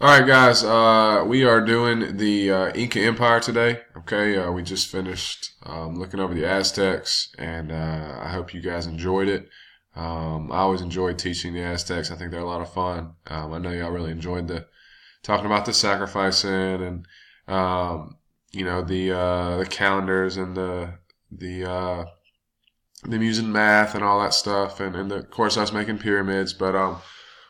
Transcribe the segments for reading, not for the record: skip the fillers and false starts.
All right, guys. We are doing the Inca Empire today. Okay, we just finished looking over the Aztecs, and I hope you guys enjoyed it. I always enjoyed teaching the Aztecs. I think they're a lot of fun. I know y'all really enjoyed the talking about the sacrificing and the calendars and the them using math and all that stuff, and of course us making pyramids, but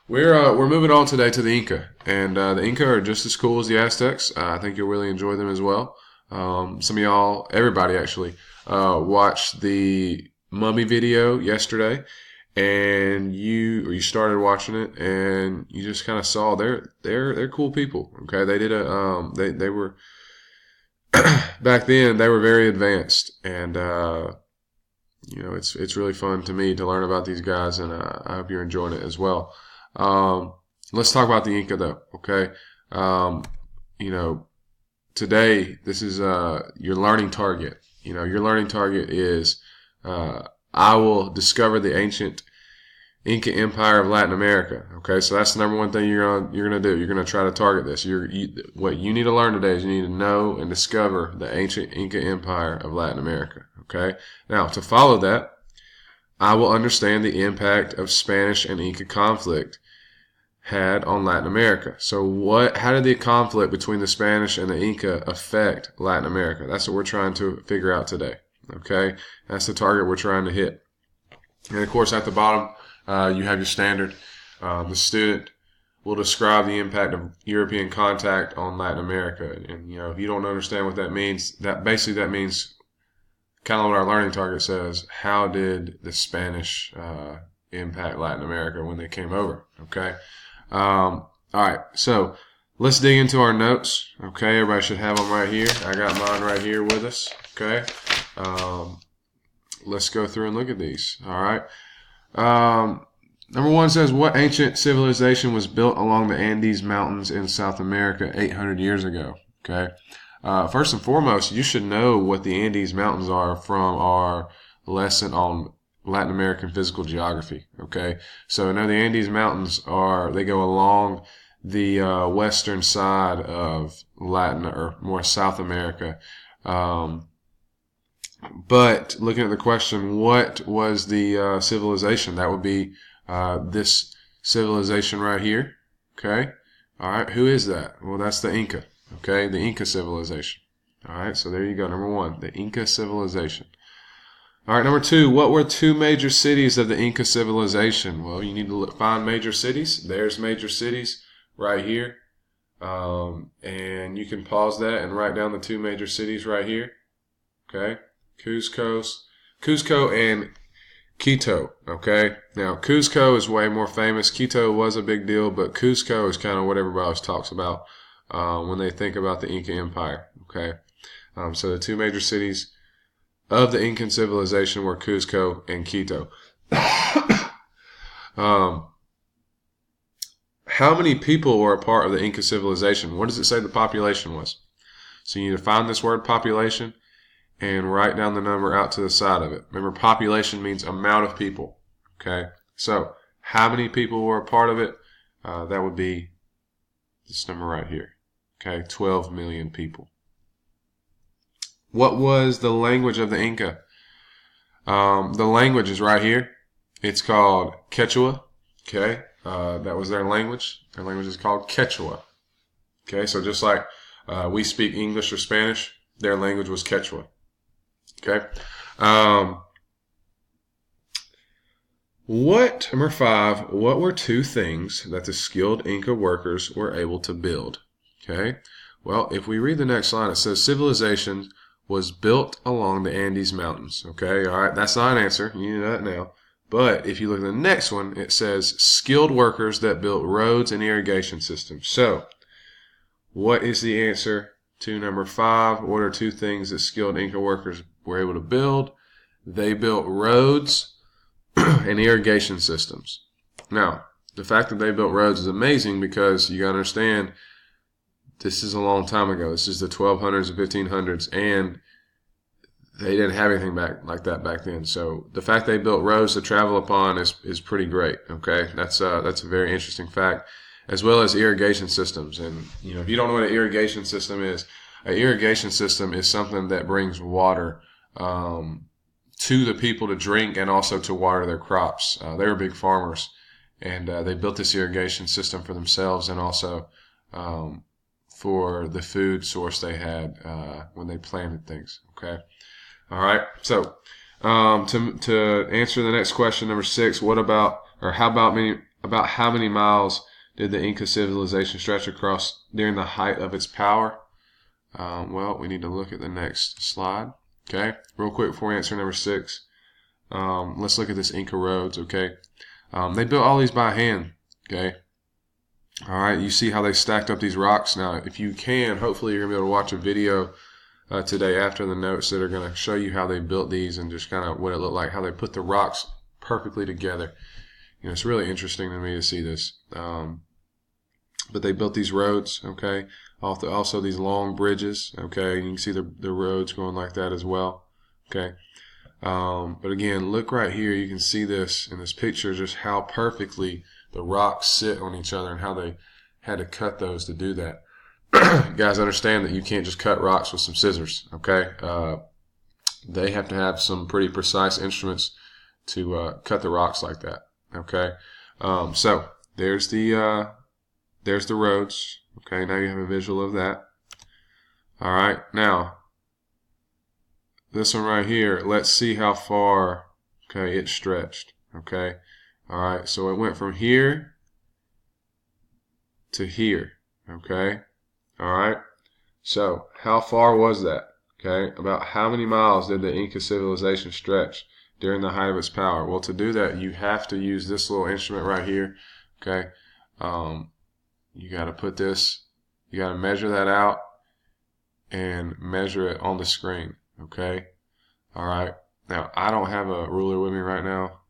we're moving on today to the Inca, and the Inca are just as cool as the Aztecs. I think you'll really enjoy them as well. Some of y'all, everybody actually, watched the Mummy video yesterday, and you started watching it, and you just kind of saw they're cool people. Okay, they did they were back then they were very advanced, and it's really fun to me to learn about these guys, and I hope you're enjoying it as well. Let's talk about the Inca though, okay? You know, Today this is your learning target. Your learning target is I will discover the ancient Inca Empire of Latin America. Okay, so that's the number one thing you're gonna do. You're gonna try to target this. What you need to learn today is you need to know and discover the ancient Inca Empire of Latin America. Okay, now to follow that, I will understand the impact of Spanish and Inca conflict had on Latin America. So how did the conflict between the Spanish and the Inca affect Latin America? That's what we're trying to figure out today. Okay, that's the target we're trying to hit. And of course, at the bottom, you have your standard. The student will describe the impact of European contact on Latin America. And if you don't understand what that means, that means kind of what our learning target says. How did the Spanish impact Latin America when they came over? Okay. All right. So let's dig into our notes. Okay. Everybody should have them right here. I got mine right here with us. Okay. Let's go through and look at these. All right. Number one says, what ancient civilization was built along the Andes Mountains in South America 800 years ago? Okay. First and foremost, you should know what the Andes Mountains are from our lesson on Latin American physical geography. Okay. So now the Andes Mountains they go along the western side of Latin, or more South America. But looking at the question, what was the civilization? That would be this civilization right here. Okay. All right. Who is that? Well, that's the Inca. Okay. The Inca civilization. All right. So there you go. Number one, the Inca civilization. All right. Number two, what were two major cities of the Inca civilization? Well, you need to find major cities. There's major cities right here. And you can pause that and write down the two major cities right here. Okay. Cusco and Quito. Okay. Now, Cusco is way more famous. Quito was a big deal, but Cusco is kind of what everybody else talks about when they think about the Inca Empire. Okay. So the two major cities of the Incan civilization were Cusco and Quito. How many people were a part of the Inca civilization? What does it say the population was? So you need to find this word population and write down the number out to the side of it. Remember, population means amount of people. Okay? So how many people were a part of it? That would be this number right here. Okay? 12 million people. What was the language of the Inca? The language is right here. It's called Quechua. Okay? That was their language. Their language is called Quechua. Okay? So just like we speak English or Spanish, their language was Quechua. Okay? Number five, what were two things that the skilled Inca workers were able to build? Okay? Well, if we read the next line, it says civilization was built along the Andes Mountains. Okay, all right, that's not an answer. You know that now. But if you look at the next one, it says skilled workers that built roads and irrigation systems. So, what is the answer to number five? What are two things that skilled Inca workers were able to build? They built roads and irrigation systems. Now, the fact that they built roads is amazing because you got to understand, this is a long time ago. This is the 1200s and 1500s, and they didn't have anything like that back then. So the fact they built roads to travel upon is pretty great. Okay, that's a very interesting fact. as well as irrigation systems. And if you don't know what an irrigation system is, an irrigation system is something that brings water to the people to drink and also to water their crops. They were big farmers, and they built this irrigation system for themselves and also for the food source they had when they planted things. Okay. All right. So to answer the next question, number 6, about how many miles did the Inca civilization stretch across during the height of its power? Well, we need to look at the next slide. Okay, real quick before we answer number 6, let's look at this Inca roads. Okay, they built all these by hand. Okay, all right. You see how they stacked up these rocks. Now, if you can, hopefully you're gonna be able to watch a video today after the notes that are gonna show you how they built these and just kind of what it looked like, how they put the rocks perfectly together. It's really interesting to me to see this. But they built these roads. Okay. Also these long bridges, okay, you can see the roads going like that as well, okay. But again, look right here, you can see this in this picture, just how perfectly the rocks sit on each other and how they had to cut those to do that. You guys understand that you can't just cut rocks with some scissors, okay. They have to have some pretty precise instruments to cut the rocks like that, okay. So there's the roads. Okay, now you have a visual of that. All right, now this one right here, let's see how far, okay, it stretched. Okay, all right, so it went from here to here. Okay, all right, so how far was that? Okay, about how many miles did the Inca civilization stretch during the height of its power? Well, to do that, you have to use this little instrument right here. Okay. You got to put this, you got to measure that out and measure it on the screen. Okay. All right. Now, I don't have a ruler with me right now,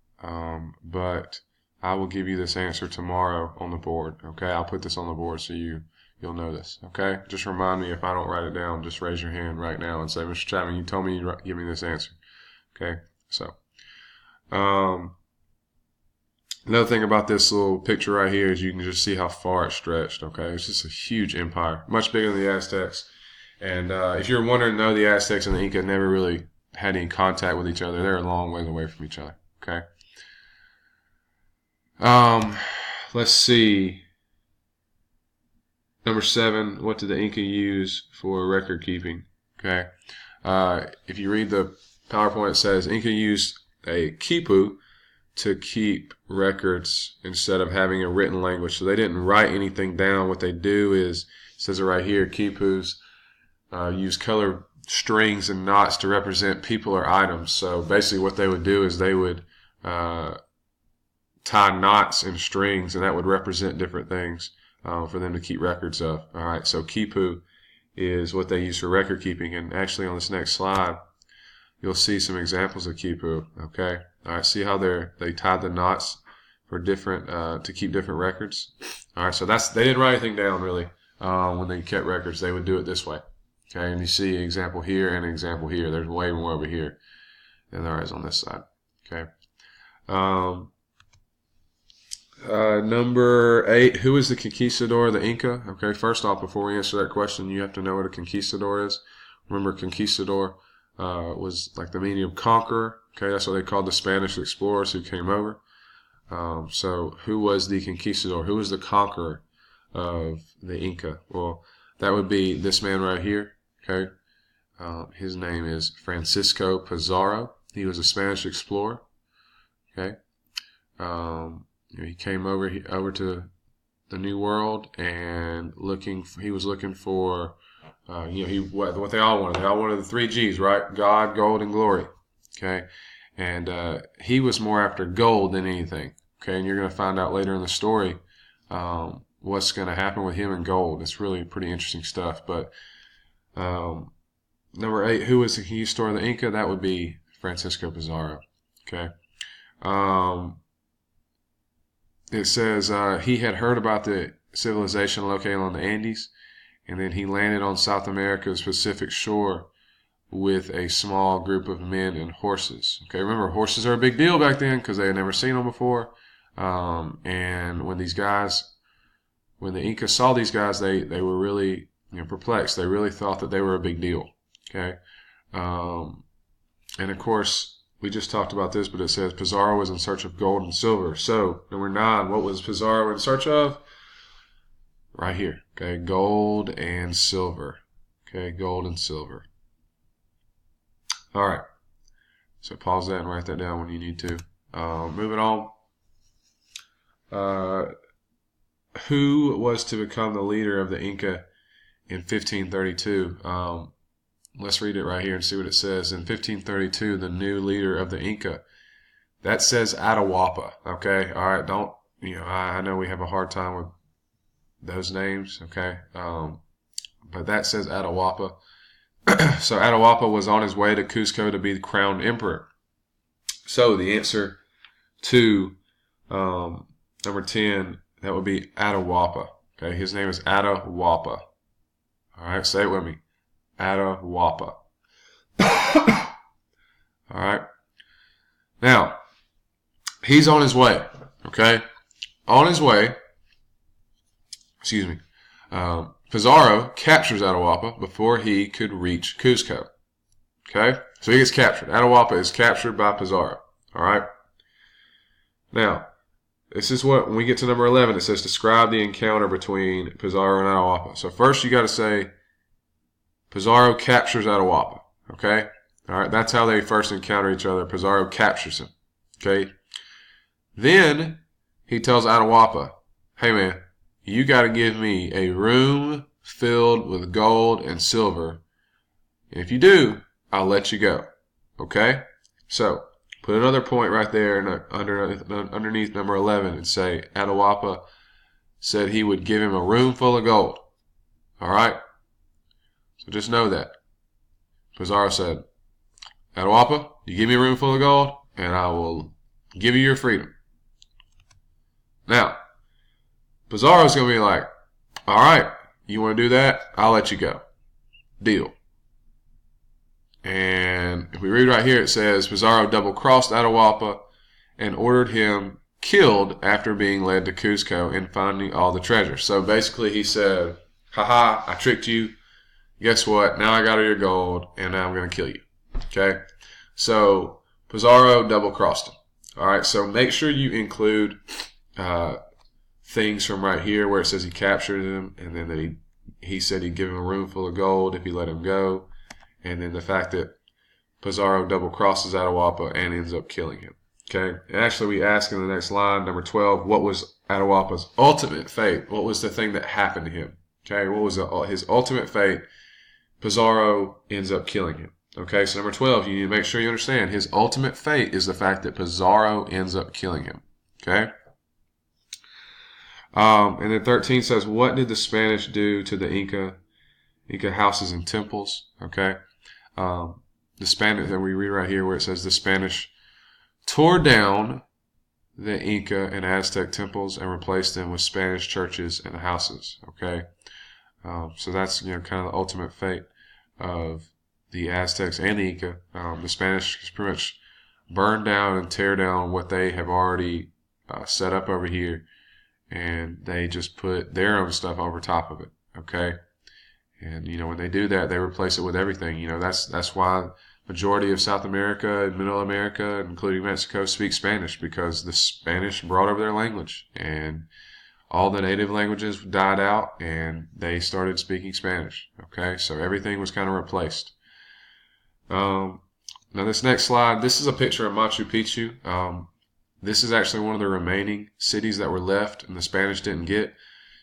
but I will give you this answer tomorrow on the board. Okay. I'll put this on the board so you'll know this. Okay. Just remind me if I don't write it down, just raise your hand right now and say, Mr. Chapman, you told me you'd give me this answer. Okay. So, another thing about this little picture right here is you can just see how far it stretched, okay? It's just a huge empire, much bigger than the Aztecs. And if you're wondering, no, the Aztecs and the Inca never really had any contact with each other. They're a long ways away from each other, okay? Let's see. Number 7, what did the Inca use for record keeping, okay? If you read the PowerPoint, it says Inca used a quipu to keep records instead of having a written language. So they didn't write anything down. What they do is, it says it right here, quipus use color strings and knots to represent people or items. So basically what they would do is they would tie knots and strings, and that would represent different things for them to keep records of. All right, so quipu is what they use for record keeping. And actually on this next slide, you'll see some examples of quipu, okay? All right, see how they tied the knots for different to keep different records. All right, so they didn't write anything down really when they kept records. They would do it this way. Okay, and you see an example here and an example here. There's way more over here than there is on this side. Okay. Number 8, who is the conquistador of the Inca? Okay, first off, before we answer that question, you have to know what a conquistador is. Remember, conquistador was like the meaning of conqueror. Okay, that's what they called the Spanish explorers who came over. So who was the conquistador? Who was the conqueror of the Inca? Well, that would be this man right here. Okay, his name is Francisco Pizarro. He was a Spanish explorer. Okay, he came over to the New World and he was looking for what they all wanted. They all wanted the 3 G's, right? God, gold, and glory. Okay, and he was more after gold than anything. Okay, and you're going to find out later in the story what's going to happen with him and gold. It's really pretty interesting stuff. But number 8, who was the conquistador of the Inca? That would be Francisco Pizarro. Okay. It says he had heard about the civilization located on the Andes, and then he landed on South America's Pacific shore with a small group of men and horses. Okay, remember, horses are a big deal back then because they had never seen them before. And when these guys when the Incas saw these guys, they were really perplexed. They really thought that they were a big deal. Okay, and of course we just talked about this, but it says Pizarro was in search of gold and silver. So number 9, what was Pizarro in search of? Right here. Okay, gold and silver. Okay, gold and silver. All right. So pause that and write that down when you need to. Moving on. Who was to become the leader of the Inca in 1532? Let's read it right here and see what it says. In 1532, the new leader of the Inca. That says Atahualpa. Okay, all right. Don't I know we have a hard time with those names. Okay, but that says Atahualpa. So Atahualpa was on his way to Cusco to be the crowned emperor. So the answer to number 10, that would be Atahualpa. Okay, his name is Atahualpa. All right, say it with me. Atahualpa. All right. Now, he's on his way. Okay, on his way. Excuse me. Pizarro captures Atahualpa before he could reach Cusco. Okay, so he gets captured. Atahualpa is captured by Pizarro. All right. Now, this is what, when we get to number 11, it says describe the encounter between Pizarro and Atahualpa. So first you got to say Pizarro captures Atahualpa. Okay? All right, that's how they first encounter each other. Pizarro captures him. Okay? Then he tells Atahualpa, hey man, you got to give me a room filled with gold and silver. And if you do, I'll let you go. Okay? So, put another point right there underneath number 11 and say Atahualpa said he would give him a room full of gold. All right? So just know that. Pizarro said, Atahualpa, you give me a room full of gold and I will give you your freedom. Now, Pizarro's going to be like, all right, you want to do that? I'll let you go. Deal. And if we read right here, it says Pizarro double-crossed Atahualpa and ordered him killed after being led to Cusco and finding all the treasure. So basically he said, haha, I tricked you. Guess what? Now I got all your gold and now I'm going to kill you. Okay? So Pizarro double-crossed him. All right, so make sure you include things from right here where it says he captured him and then that he said he'd give him a room full of gold if he let him go. And then the fact that Pizarro double crosses Atahualpa and ends up killing him. Okay? And actually, we ask in the next line, number 12, what was Atahualpa's ultimate fate? What was the thing that happened to him? Okay? What was his ultimate fate? Pizarro ends up killing him. Okay? So number 12, you need to make sure you understand his ultimate fate is the fact that Pizarro ends up killing him. Okay? And then 13 says, what did the Spanish do to the Inca houses and temples? Okay? The Spanish that we read right here where it says the Spanish tore down the Inca and Aztec temples and replaced them with Spanish churches and houses. Okay, so that's kind of the ultimate fate of the Aztecs and the Inca. The Spanish pretty much burn down and tear down what they have already set up over here, and they just put their own stuff over top of it. Okay. And when they do that, they replace it with everything. That's why majority of South America and Middle America, including Mexico, speak Spanish, because the Spanish brought over their language, and all the native languages died out, and they started speaking Spanish. Okay, so everything was kind of replaced. Now this next slide, this is a picture of Machu Picchu. This is actually one of the remaining cities that were left, and the Spanish didn't get.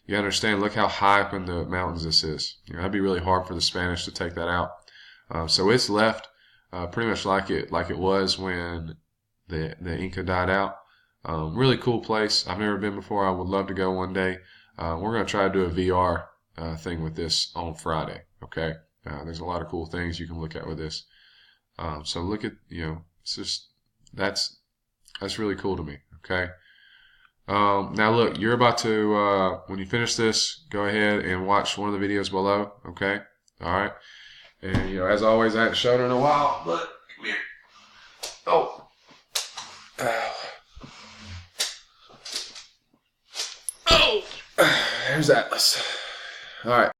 You understand, look how high up in the mountains this is. That'd be really hard for the Spanish to take that out. So it's left pretty much like it was when the Inca died out. Really cool place. I've never been before. I would love to go one day. We're going to try to do a VR thing with this on Friday. Okay. There's a lot of cool things you can look at with this. So look at, it's just, that's really cool to me. Okay. Now look, you're about to, when you finish this, go ahead and watch one of the videos below, okay? Alright? And, as always, I haven't shown it in a while, but come here. Oh. Oh. there's Atlas. All right.